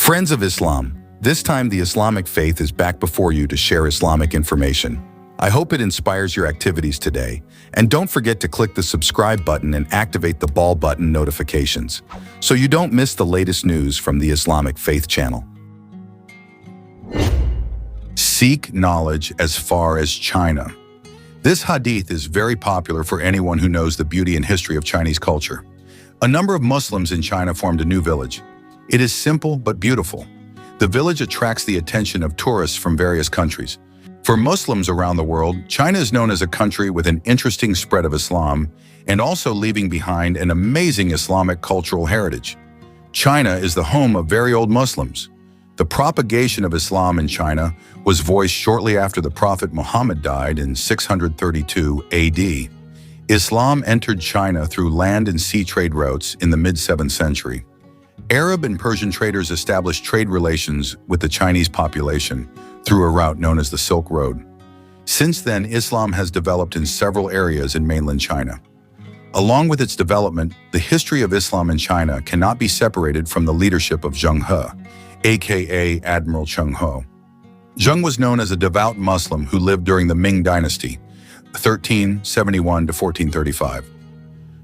Friends of Islam, this time the Islamic faith is back before you to share Islamic information. I hope it inspires your activities today, and don't forget to click the subscribe button and activate the bell button notifications so you don't miss the latest news from the Islamic Faith channel. Seek knowledge as far as China. This hadith is very popular for anyone who knows the beauty and history of Chinese culture. A number of Muslims in China formed a new village. It is simple but beautiful. The village attracts the attention of tourists from various countries. For Muslims around the world, China is known as a country with an interesting spread of Islam and also leaving behind an amazing Islamic cultural heritage. China is the home of very old Muslims. The propagation of Islam in China was voiced shortly after the Prophet Muhammad died in 632 AD. Islam entered China through land and sea trade routes in the mid-7th century. Arab and Persian traders established trade relations with the Chinese population through a route known as the Silk Road. Since then, Islam has developed in several areas in mainland China. Along with its development, the history of Islam in China cannot be separated from the leadership of Zheng He, aka Admiral Zheng He. Zheng was known as a devout Muslim who lived during the Ming Dynasty, 1371 to 1435.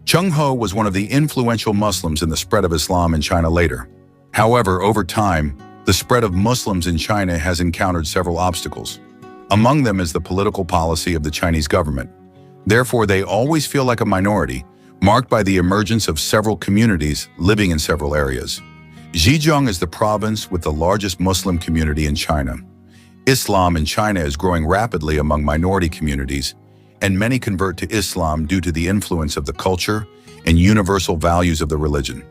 Zheng He was one of the influential Muslims in the spread of Islam in China later. However, over time, the spread of Muslims in China has encountered several obstacles. Among them is the political policy of the Chinese government. Therefore, they always feel like a minority, marked by the emergence of several communities living in several areas. Zhejiang is the province with the largest Muslim community in China. Islam in China is growing rapidly among minority communities, and many convert to Islam due to the influence of the culture and universal values of the religion.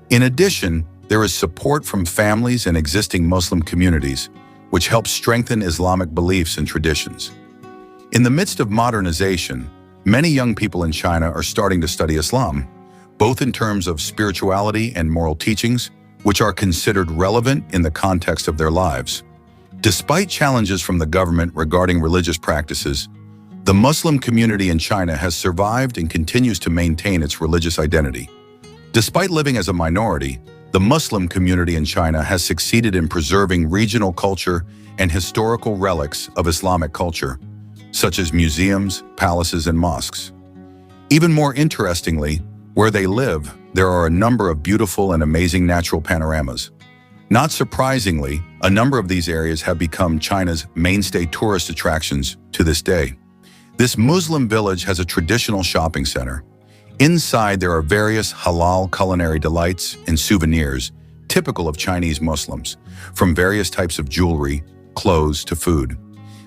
In addition, there is support from families and existing Muslim communities, which helps strengthen Islamic beliefs and traditions. In the midst of modernization, many young people in China are starting to study Islam, both in terms of spirituality and moral teachings, which are considered relevant in the context of their lives. Despite challenges from the government regarding religious practices, the Muslim community in China has survived and continues to maintain its religious identity. Despite living as a minority, the Muslim community in China has succeeded in preserving regional culture and historical relics of Islamic culture, such as museums, palaces, and mosques. Even more interestingly, where they live, there are a number of beautiful and amazing natural panoramas. Not surprisingly, a number of these areas have become China's mainstay tourist attractions to this day. This Muslim village has a traditional shopping center. Inside, there are various halal culinary delights and souvenirs typical of Chinese Muslims, from various types of jewelry, clothes, to food.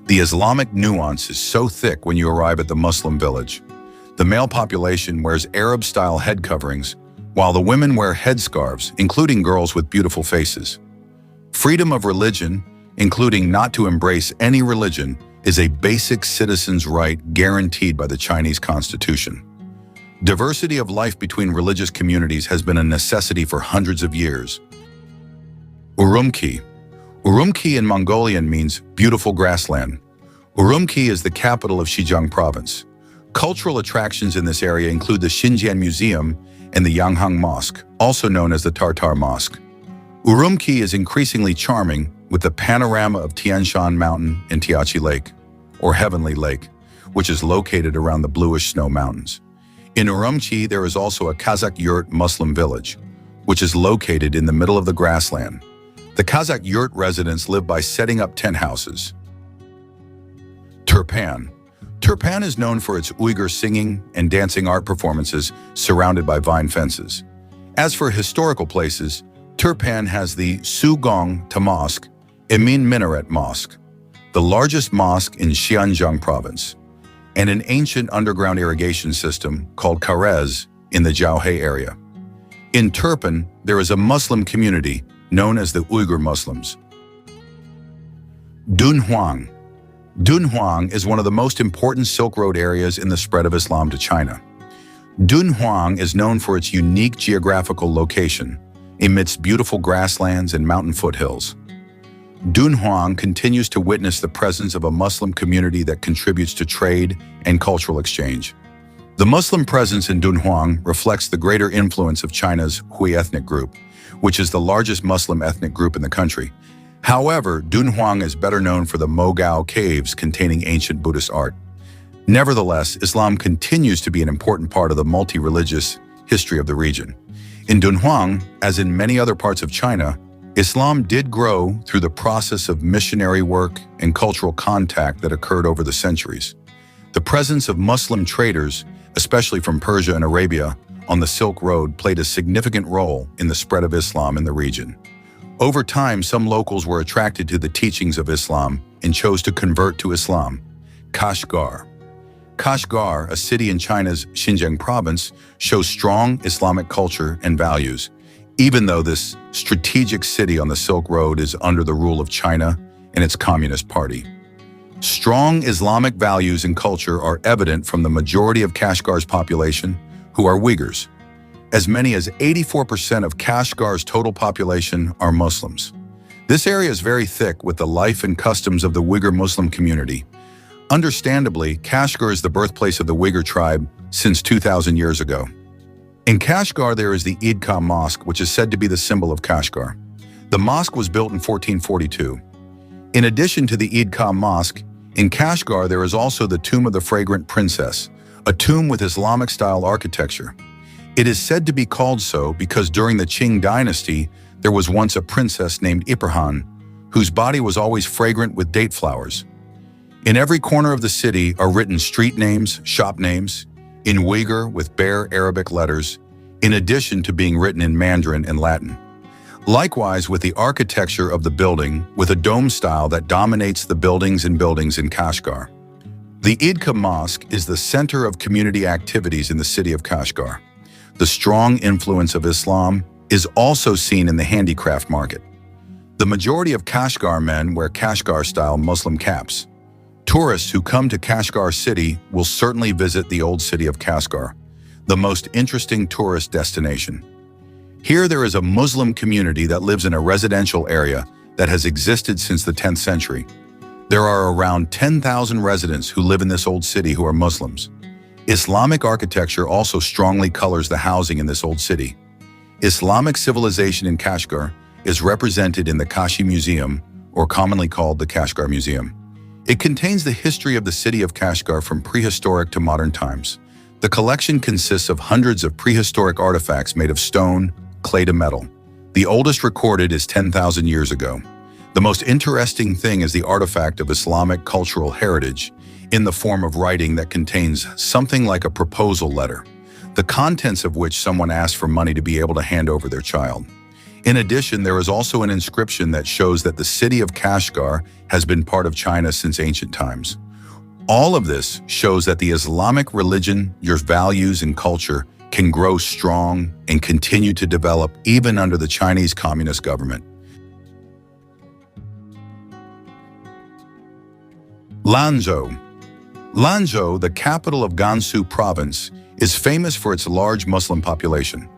The Islamic nuance is so thick when you arrive at the Muslim village. The male population wears Arab-style head coverings, while the women wear headscarves, including girls with beautiful faces. Freedom of religion, including not to embrace any religion, is a basic citizen's right guaranteed by the Chinese Constitution. Diversity of life between religious communities has been a necessity for hundreds of years. Urumqi. Urumqi in Mongolian means beautiful grassland. Urumqi is the capital of Zhejiang province. Cultural attractions in this area include the Xinjiang Museum and the Yanghang Mosque, also known as the Tartar Mosque. Urumqi is increasingly charming with the panorama of Tian Shan Mountain and Tiachi Lake, or Heavenly Lake, which is located around the bluish snow mountains. In Urumqi, there is also a Kazakh yurt Muslim village, which is located in the middle of the grassland. The Kazakh yurt residents live by setting up tent houses. Turpan. Turpan is known for its Uyghur singing and dancing art performances surrounded by vine fences. As for historical places, Turpan has the Sugong Mosque, Emin Minaret Mosque, the largest mosque in Xinjiang province, and an ancient underground irrigation system called Karez in the Zhaohe area. In Turpan, there is a Muslim community known as the Uyghur Muslims. Dunhuang. Dunhuang is one of the most important Silk Road areas in the spread of Islam to China. Dunhuang is known for its unique geographical location amidst beautiful grasslands and mountain foothills. Dunhuang continues to witness the presence of a Muslim community that contributes to trade and cultural exchange. The Muslim presence in Dunhuang reflects the greater influence of China's Hui ethnic group which is the largest Muslim ethnic group in the country. However, Dunhuang is better known for the Mogao caves containing ancient Buddhist art. Nevertheless, Islam continues to be an important part of the multi-religious history of the region. In Dunhuang, as in many other parts of China, Islam did grow through the process of missionary work and cultural contact that occurred over the centuries. The presence of Muslim traders, especially from Persia and Arabia, on the Silk Road played a significant role in the spread of Islam in the region. Over time, some locals were attracted to the teachings of Islam and chose to convert to Islam. Kashgar. Kashgar, a city in China's Xinjiang province, shows strong Islamic culture and values, even though this strategic city on the Silk Road is under the rule of China and its Communist Party. Strong Islamic values and culture are evident from the majority of Kashgar's population, who are Uyghurs. As many as 84% of Kashgar's total population are Muslims. This area is very thick with the life and customs of the Uyghur Muslim community. Understandably, Kashgar is the birthplace of the Uyghur tribe since 2,000 years ago. In Kashgar, there is the Idkah Mosque, which is said to be the symbol of Kashgar. The mosque was built in 1442. In addition to the Idkah Mosque, in Kashgar there is also the Tomb of the Fragrant Princess, a tomb with Islamic-style architecture. It is said to be called so because during the Qing dynasty, there was once a princess named Iperhan, whose body was always fragrant with date flowers. In every corner of the city are written street names, shop names, in Uyghur with bare Arabic letters, in addition to being written in Mandarin and Latin. Likewise with the architecture of the building, with a dome style that dominates the buildings in Kashgar. The Idkah Mosque is the center of community activities in the city of Kashgar. The strong influence of Islam is also seen in the handicraft market. The majority of Kashgar men wear Kashgar-style Muslim caps. Tourists who come to Kashgar city will certainly visit the old city of Kashgar, the most interesting tourist destination. Here there is a Muslim community that lives in a residential area that has existed since the 10th century. There are around 10,000 residents who live in this old city who are Muslims. Islamic architecture also strongly colors the housing in this old city. Islamic civilization in Kashgar is represented in the Kashi Museum, or commonly called the Kashgar Museum. It contains the history of the city of Kashgar from prehistoric to modern times. The collection consists of hundreds of prehistoric artifacts made of stone, clay to metal. The oldest recorded is 10,000 years ago. The most interesting thing is the artifact of Islamic cultural heritage in the form of writing that contains something like a proposal letter, the contents of which someone asked for money to be able to hand over their child. In addition, there is also an inscription that shows that the city of Kashgar has been part of China since ancient times. All of this shows that the Islamic religion, your values and culture can grow strong and continue to develop even under the Chinese Communist government. Lanzhou. Lanzhou, the capital of Gansu province, is famous for its large Muslim population.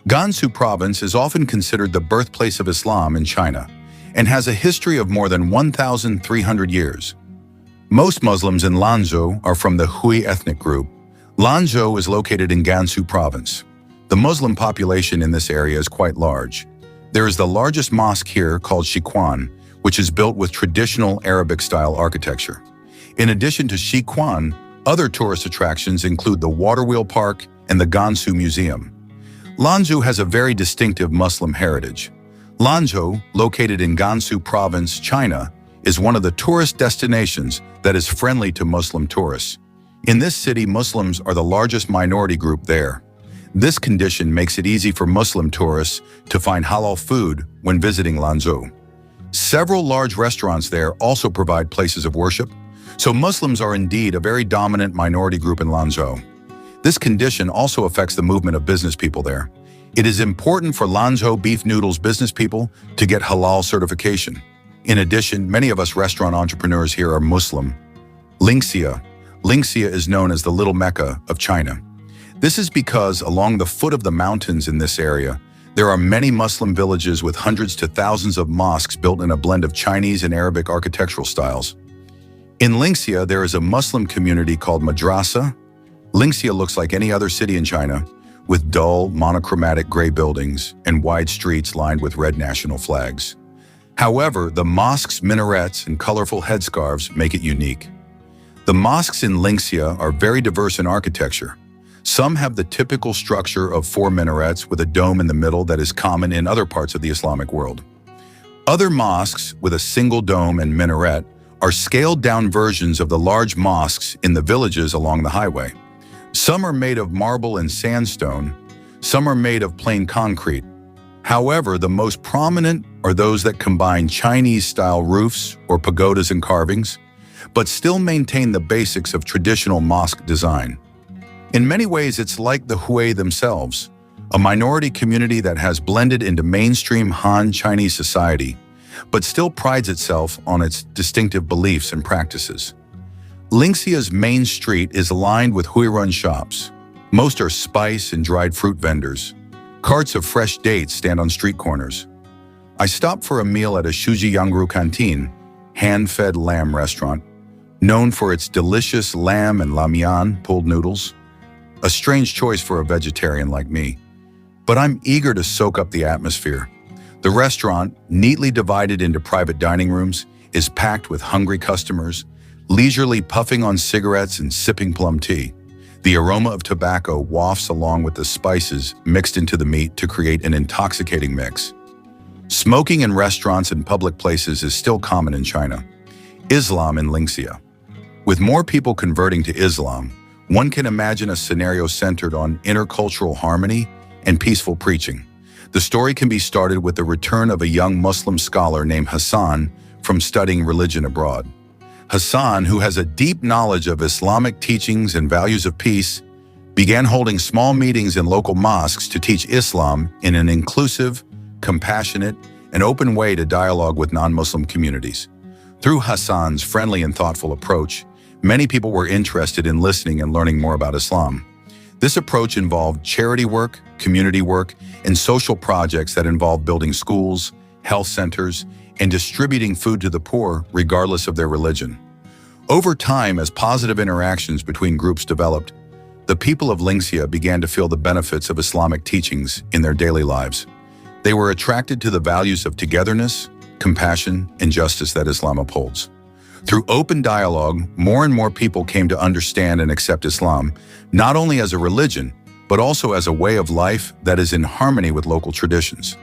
Gansu province is often considered the birthplace of Islam in China and has a history of more than 1,300 years. Most Muslims in Lanzhou are from the Hui ethnic group. Lanzhou is located in Gansu province. The Muslim population in this area is quite large. There is the largest mosque here called Shiquan, which is built with traditional Arabic-style architecture. In addition to Shiquan, other tourist attractions include the Waterwheel Park and the Gansu Museum. Lanzhou has a very distinctive Muslim heritage. Lanzhou, located in Gansu province, China, is one of the tourist destinations that is friendly to Muslim tourists. In this city, Muslims are the largest minority group there. This condition makes it easy for Muslim tourists to find halal food when visiting Lanzhou. Several large restaurants there also provide places of worship, so Muslims are indeed a very dominant minority group in Lanzhou. This condition also affects the movement of business people there. It is important for Lanzhou beef noodles business people to get halal certification. In addition, many of us restaurant entrepreneurs here are Muslim. Linxia. Linxia is known as the Little Mecca of China. This is because along the foot of the mountains in this area, there are many Muslim villages with hundreds to thousands of mosques built in a blend of Chinese and Arabic architectural styles. In Linxia, there is a Muslim community called Madrasa. Linxia looks like any other city in China, with dull, monochromatic gray buildings and wide streets lined with red national flags. However, the mosque's minarets and colorful headscarves make it unique. The mosques in Linxia are very diverse in architecture. Some have the typical structure of 4 minarets with a dome in the middle that is common in other parts of the Islamic world. Other mosques with a single dome and minaret are scaled-down versions of the large mosques in the villages along the highway. Some are made of marble and sandstone, some are made of plain concrete. However, the most prominent are those that combine Chinese-style roofs or pagodas and carvings, but still maintain the basics of traditional mosque design. In many ways, it's like the Hui themselves, a minority community that has blended into mainstream Han Chinese society, but still prides itself on its distinctive beliefs and practices. Linxia's main street is lined with Hui-run shops. Most are spice and dried fruit vendors. Carts of fresh dates stand on street corners. I stopped for a meal at a Shuzhiyangru canteen, hand-fed lamb restaurant, known for its delicious lamb and lamian pulled noodles. A strange choice for a vegetarian like me. But I'm eager to soak up the atmosphere. The restaurant, neatly divided into private dining rooms, is packed with hungry customers, leisurely puffing on cigarettes and sipping plum tea. The aroma of tobacco wafts along with the spices mixed into the meat to create an intoxicating mix. Smoking in restaurants and public places is still common in China. Islam in Linxia. With more people converting to Islam, one can imagine a scenario centered on intercultural harmony and peaceful preaching. The story can be started with the return of a young Muslim scholar named Hassan from studying religion abroad. Hassan, who has a deep knowledge of Islamic teachings and values of peace, began holding small meetings in local mosques to teach Islam in an inclusive, compassionate, and open way to dialogue with non-Muslim communities. Through Hassan's friendly and thoughtful approach, many people were interested in listening and learning more about Islam. This approach involved charity work, community work, and social projects that involved building schools, health centers, and distributing food to the poor regardless of their religion. Over time, as positive interactions between groups developed, the people of Linxia began to feel the benefits of Islamic teachings in their daily lives. They were attracted to the values of togetherness, compassion, and justice that Islam upholds. Through open dialogue, more and more people came to understand and accept Islam, not only as a religion, but also as a way of life that is in harmony with local traditions.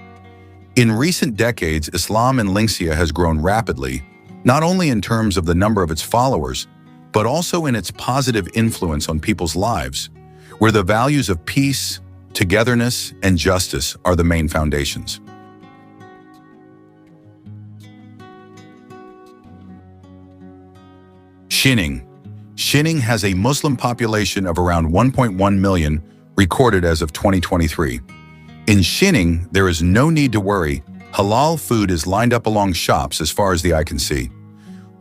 In recent decades, Islam in Linxia has grown rapidly, not only in terms of the number of its followers, but also in its positive influence on people's lives, where the values of peace, togetherness, and justice are the main foundations. Xining. Xining has a Muslim population of around 1.1 million recorded as of 2023. In Xining, there is no need to worry. Halal food is lined up along shops as far as the eye can see.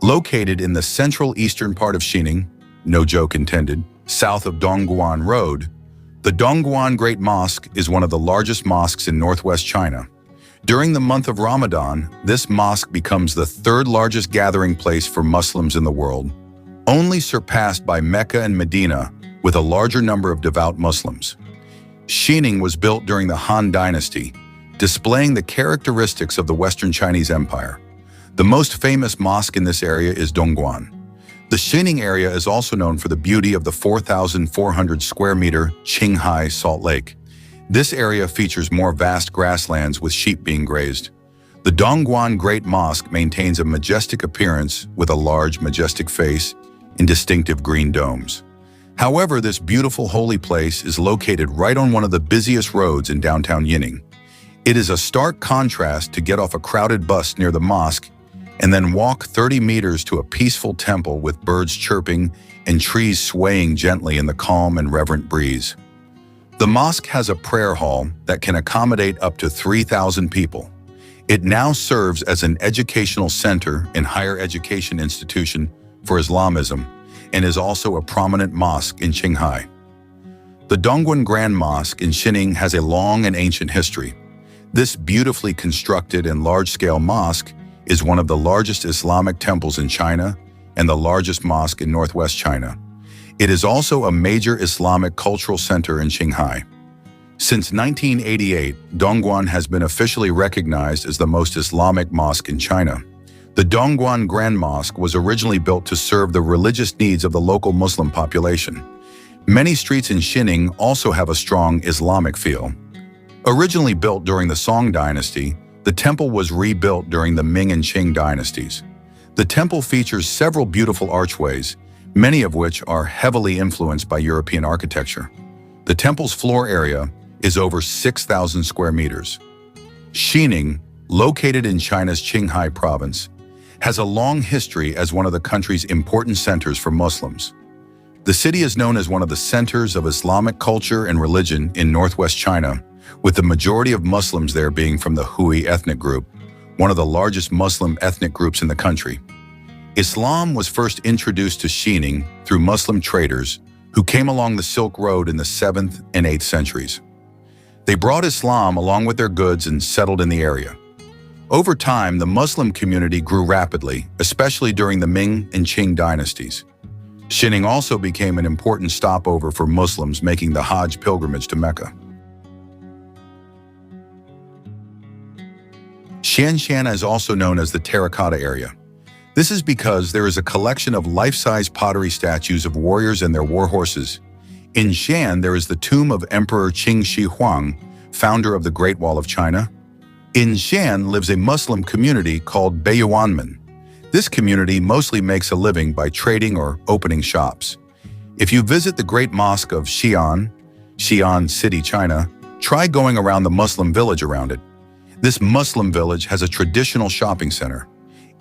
Located in the central eastern part of Xining, no joke intended, south of Dongguan Road, the Dongguan Great Mosque is one of the largest mosques in northwest China. During the month of Ramadan, this mosque becomes the third largest gathering place for Muslims in the world, only surpassed by Mecca and Medina, with a larger number of devout Muslims. Xining was built during the Han Dynasty, displaying the characteristics of the Western Chinese Empire. The most famous mosque in this area is Dongguan. The Xining area is also known for the beauty of the 4,400 square meter Qinghai Salt Lake. This area features more vast grasslands with sheep being grazed. The Dongguan Great Mosque maintains a majestic appearance with a large, majestic face and distinctive green domes. However, this beautiful holy place is located right on one of the busiest roads in downtown Yining. It is a stark contrast to get off a crowded bus near the mosque and then walk 30 meters to a peaceful temple with birds chirping and trees swaying gently in the calm and reverent breeze. The mosque has a prayer hall that can accommodate up to 3,000 people. It now serves as an educational center and higher education institution for Islamism and is also a prominent mosque in Qinghai. The Dongguan Grand Mosque in Xining has a long and ancient history. This beautifully constructed and large-scale mosque is one of the largest Islamic temples in China and the largest mosque in northwest China. It is also a major Islamic cultural center in Qinghai. Since 1988, Dongguan has been officially recognized as the most Islamic mosque in China. The Dongguan Grand Mosque was originally built to serve the religious needs of the local Muslim population. Many streets in Xining also have a strong Islamic feel. Originally built during the Song dynasty, the temple was rebuilt during the Ming and Qing dynasties. The temple features several beautiful archways, many of which are heavily influenced by European architecture. The temple's floor area is over 6,000 square meters. Xining, located in China's Qinghai province, has a long history as one of the country's important centers for Muslims. The city is known as one of the centers of Islamic culture and religion in northwest China, with the majority of Muslims there being from the Hui ethnic group, one of the largest Muslim ethnic groups in the country. Islam was first introduced to Xining through Muslim traders who came along the Silk Road in the 7th and 8th centuries. They brought Islam along with their goods and settled in the area. Over time, the Muslim community grew rapidly, especially during the Ming and Qing dynasties. Xining also became an important stopover for Muslims making the Hajj pilgrimage to Mecca. Xianshan is also known as the terracotta area. This is because there is a collection of life-size pottery statues of warriors and their war horses. In Xi'an, there is the tomb of Emperor Qin Shi Huang, founder of the Great Wall of China. In Xi'an lives a Muslim community called Beiyuanmen. This community mostly makes a living by trading or opening shops. If you visit the Great Mosque of Xi'an, Xi'an City, China, try going around the Muslim village around it. This Muslim village has a traditional shopping center.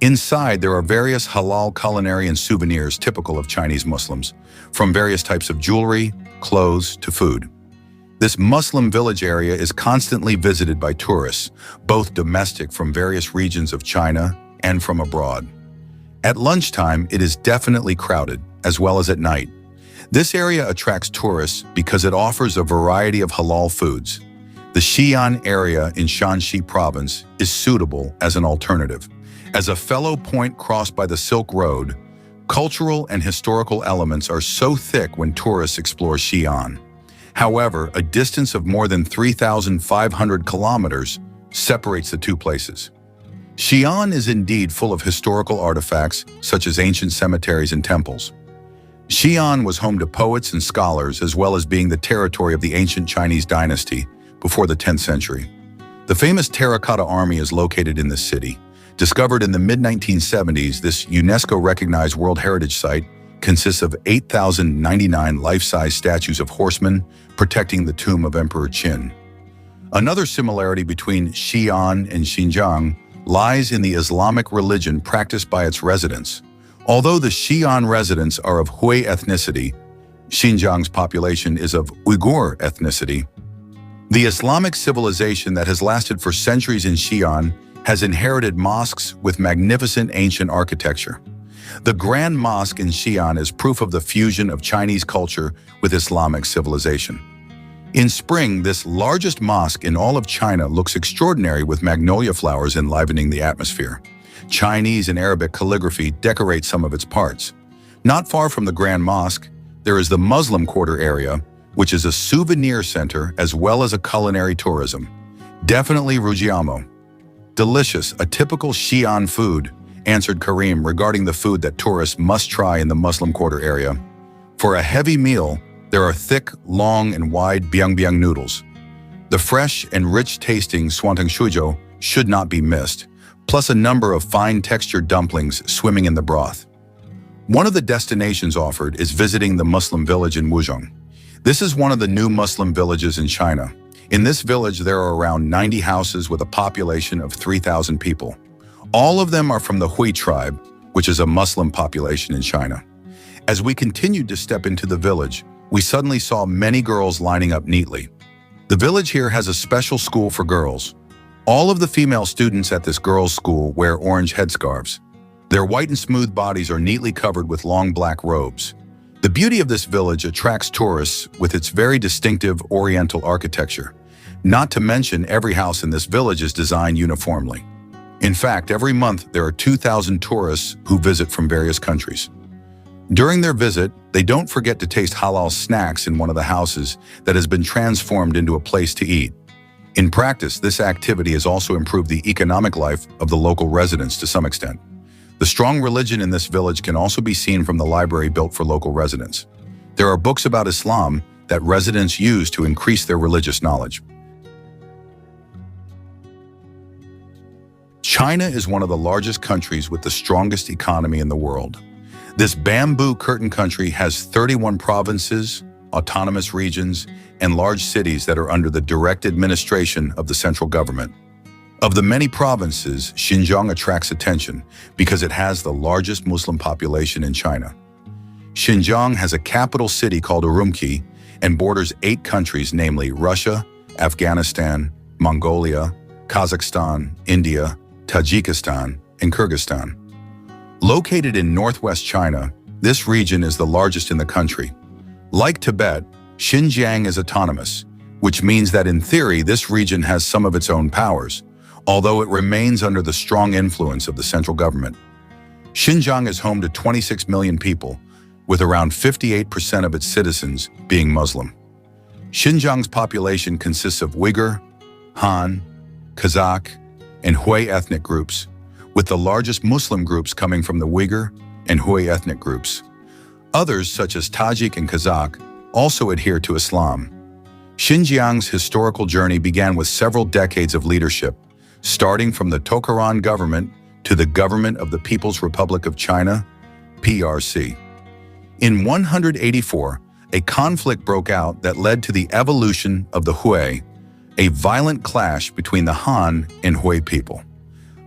Inside, there are various halal culinary and souvenirs typical of Chinese Muslims, from various types of jewelry, clothes, to food. This Muslim village area is constantly visited by tourists, both domestic from various regions of China and from abroad. At lunchtime, it is definitely crowded, as well as at night. This area attracts tourists because it offers a variety of halal foods. The Xi'an area in Shanxi province is suitable as an alternative. As a fellow point crossed by the Silk Road, cultural and historical elements are so thick when tourists explore Xi'an. However, a distance of more than 3,500 kilometers separates the two places. Xi'an is indeed full of historical artifacts, such as ancient cemeteries and temples. Xi'an was home to poets and scholars, as well as being the territory of the ancient Chinese dynasty before the 10th century. The famous Terracotta Army is located in this city. Discovered in the mid-1970s, this UNESCO-recognized World Heritage Site consists of 8,099 life-size statues of horsemen protecting the tomb of Emperor Qin. Another similarity between Xi'an and Xinjiang lies in the Islamic religion practiced by its residents. Although the Xi'an residents are of Hui ethnicity, Xinjiang's population is of Uyghur ethnicity. The Islamic civilization that has lasted for centuries in Xi'an has inherited mosques with magnificent ancient architecture. The Grand Mosque in Xi'an is proof of the fusion of Chinese culture with Islamic civilization. In spring, this largest mosque in all of China looks extraordinary with magnolia flowers enlivening the atmosphere. Chinese and Arabic calligraphy decorate some of its parts. Not far from the Grand Mosque, there is the Muslim Quarter area, which is a souvenir center as well as a culinary tourism. Definitely Rujiamo. Delicious, a typical Xi'an food, answered Karim regarding the food that tourists must try in the Muslim Quarter area. For a heavy meal, there are thick, long, and wide biangbiang noodles. The fresh and rich-tasting swantang shuizhou should not be missed, plus a number of fine-textured dumplings swimming in the broth. One of the destinations offered is visiting the Muslim village in Wuzhong. This is one of the new Muslim villages in China. In this village, there are around 90 houses with a population of 3,000 people. All of them are from the Hui tribe, which is a Muslim population in China. As we continued to step into the village, we suddenly saw many girls lining up neatly. The village here has a special school for girls. All of the female students at this girls' school wear orange headscarves. Their white and smooth bodies are neatly covered with long black robes. The beauty of this village attracts tourists with its very distinctive Oriental architecture. Not to mention, every house in this village is designed uniformly. In fact, every month there are 2,000 tourists who visit from various countries. During their visit, They don't forget to taste halal snacks in one of the houses that has been transformed into a place to eat. In practice, this activity has also improved the economic life of the local residents to some extent. The strong religion in this village can also be seen from the library built for local residents. There are books about Islam that residents use to increase their religious knowledge. China is one of the largest countries with the strongest economy in the world. This bamboo curtain country has 31 provinces, autonomous regions, and large cities that are under the direct administration of the central government. Of the many provinces, Xinjiang attracts attention because it has the largest Muslim population in China. Xinjiang has a capital city called Urumqi and borders 8 countries, namely Russia, Afghanistan, Mongolia, Kazakhstan, India, Tajikistan, and Kyrgyzstan. Located in northwest China, this region is the largest in the country. Like Tibet, Xinjiang is autonomous, which means that in theory this region has some of its own powers, although it remains under the strong influence of the central government. Xinjiang is home to 26 million people, with around 58% of its citizens being Muslim. Xinjiang's population consists of Uyghur, Han, Kazakh, and Hui ethnic groups, with the largest Muslim groups coming from the Uyghur and Hui ethnic groups. Others, such as Tajik and Kazakh, also adhere to Islam. Xinjiang's historical journey began with several decades of leadership, starting from the Tokaran government to the Government of the People's Republic of China, PRC. In 184, a conflict broke out that led to the evolution of the Hui, a violent clash between the Han and Hui people.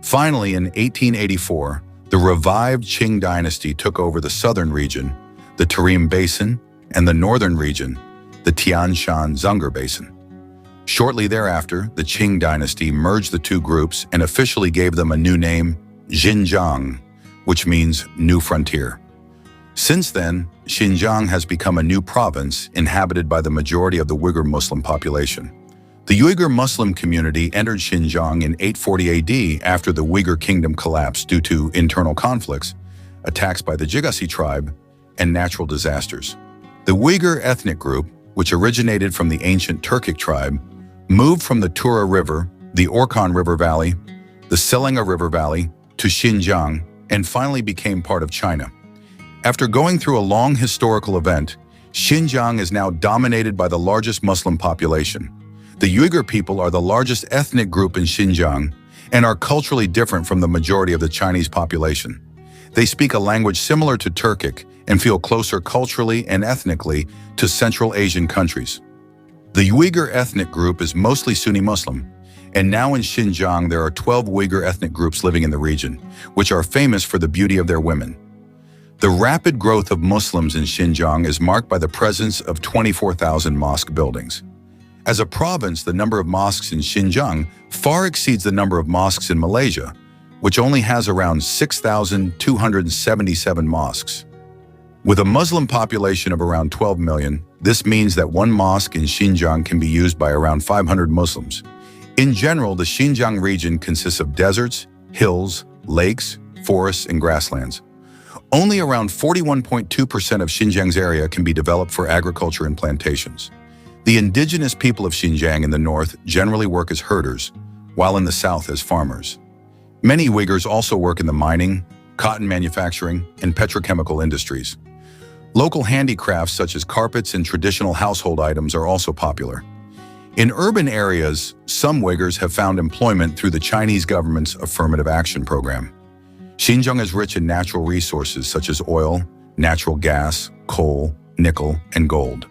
Finally, in 1884, the revived Qing dynasty took over the southern region, the Tarim Basin, and the northern region, the Tian Shan Zungar Basin. Shortly thereafter, the Qing dynasty merged the two groups and officially gave them a new name, Xinjiang, which means New Frontier. Since then, Xinjiang has become a new province inhabited by the majority of the Uyghur Muslim population. The Uyghur Muslim community entered Xinjiang in 840 AD after the Uyghur kingdom collapsed due to internal conflicts, attacks by the Jigasi tribe, and natural disasters. The Uyghur ethnic group, which originated from the ancient Turkic tribe, moved from the Tura River, the Orkhon River Valley, the Selenga River Valley, to Xinjiang, and finally became part of China. After going through a long historical event, Xinjiang is now dominated by the largest Muslim population. The Uyghur people are the largest ethnic group in Xinjiang and are culturally different from the majority of the Chinese population. They speak a language similar to Turkic and feel closer culturally and ethnically to Central Asian countries. The Uyghur ethnic group is mostly Sunni Muslim, and now in Xinjiang there are 12 Uyghur ethnic groups living in the region, which are famous for the beauty of their women. The rapid growth of Muslims in Xinjiang is marked by the presence of 24,000 mosque buildings. As a province, the number of mosques in Xinjiang far exceeds the number of mosques in Malaysia, which only has around 6,277 mosques. With a Muslim population of around 12 million, this means that one mosque in Xinjiang can be used by around 500 Muslims. In general, the Xinjiang region consists of deserts, hills, lakes, forests, and grasslands. Only around 41.2% of Xinjiang's area can be developed for agriculture and plantations. The indigenous people of Xinjiang in the north generally work as herders, while in the south as farmers. Many Uyghurs also work in the mining, cotton manufacturing, and petrochemical industries. Local handicrafts such as carpets and traditional household items are also popular. In urban areas, some Uyghurs have found employment through the Chinese government's affirmative action program. Xinjiang is rich in natural resources such as oil, natural gas, coal, nickel, and gold.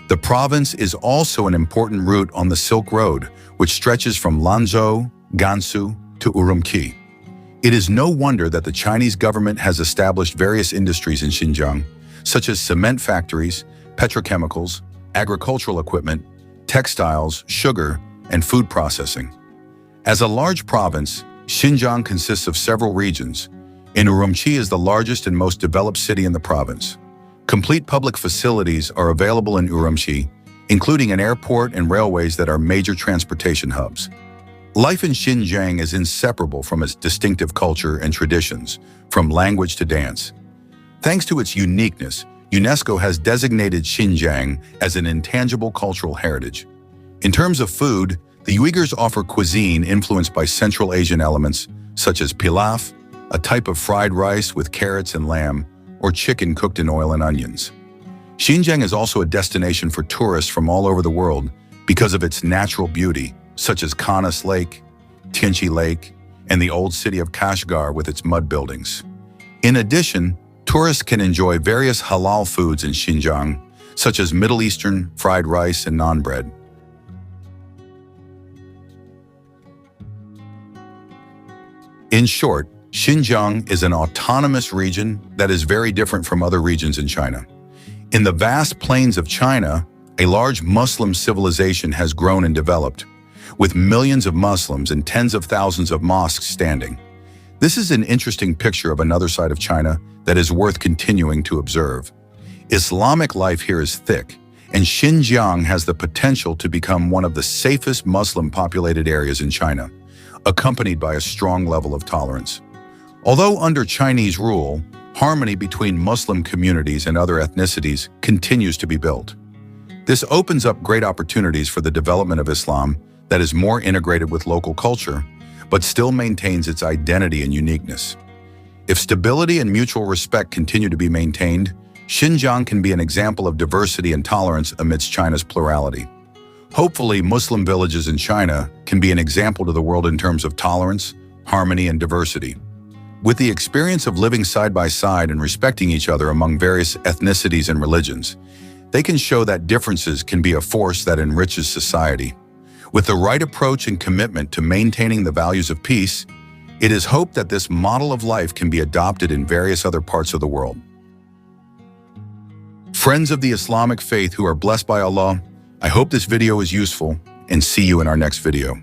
The province is also an important route on the Silk Road, which stretches from Lanzhou, Gansu, to Urumqi. It is no wonder that the Chinese government has established various industries in Xinjiang, such as cement factories, petrochemicals, agricultural equipment, textiles, sugar, and food processing. As a large province, Xinjiang consists of several regions, and Urumqi is the largest and most developed city in the province. Complete public facilities are available in Urumqi, including an airport and railways that are major transportation hubs. Life in Xinjiang is inseparable from its distinctive culture and traditions, from language to dance. Thanks to its uniqueness, UNESCO has designated Xinjiang as an intangible cultural heritage. In terms of food, the Uyghurs offer cuisine influenced by Central Asian elements such as pilaf, a type of fried rice with carrots and lamb, or chicken cooked in oil and onions. Xinjiang is also a destination for tourists from all over the world because of its natural beauty, such as Kanas Lake, Tianqi Lake, and the old city of Kashgar with its mud buildings. In addition, tourists can enjoy various halal foods in Xinjiang, such as Middle Eastern fried rice and naan bread. In short, Xinjiang is an autonomous region that is very different from other regions in China. In the vast plains of China, a large Muslim civilization has grown and developed, with millions of Muslims and tens of thousands of mosques standing. This is an interesting picture of another side of China that is worth continuing to observe. Islamic life here is thick, and Xinjiang has the potential to become one of the safest Muslim-populated areas in China, accompanied by a strong level of tolerance. Although under Chinese rule, harmony between Muslim communities and other ethnicities continues to be built. This opens up great opportunities for the development of Islam that is more integrated with local culture, but still maintains its identity and uniqueness. If stability and mutual respect continue to be maintained, Xinjiang can be an example of diversity and tolerance amidst China's plurality. Hopefully, Muslim villages in China can be an example to the world in terms of tolerance, harmony, and diversity. With the experience of living side by side and respecting each other among various ethnicities and religions, they can show that differences can be a force that enriches society. With the right approach and commitment to maintaining the values of peace, it is hoped that this model of life can be adopted in various other parts of the world. Friends of the Islamic faith who are blessed by Allah, I hope this video is useful and see you in our next video.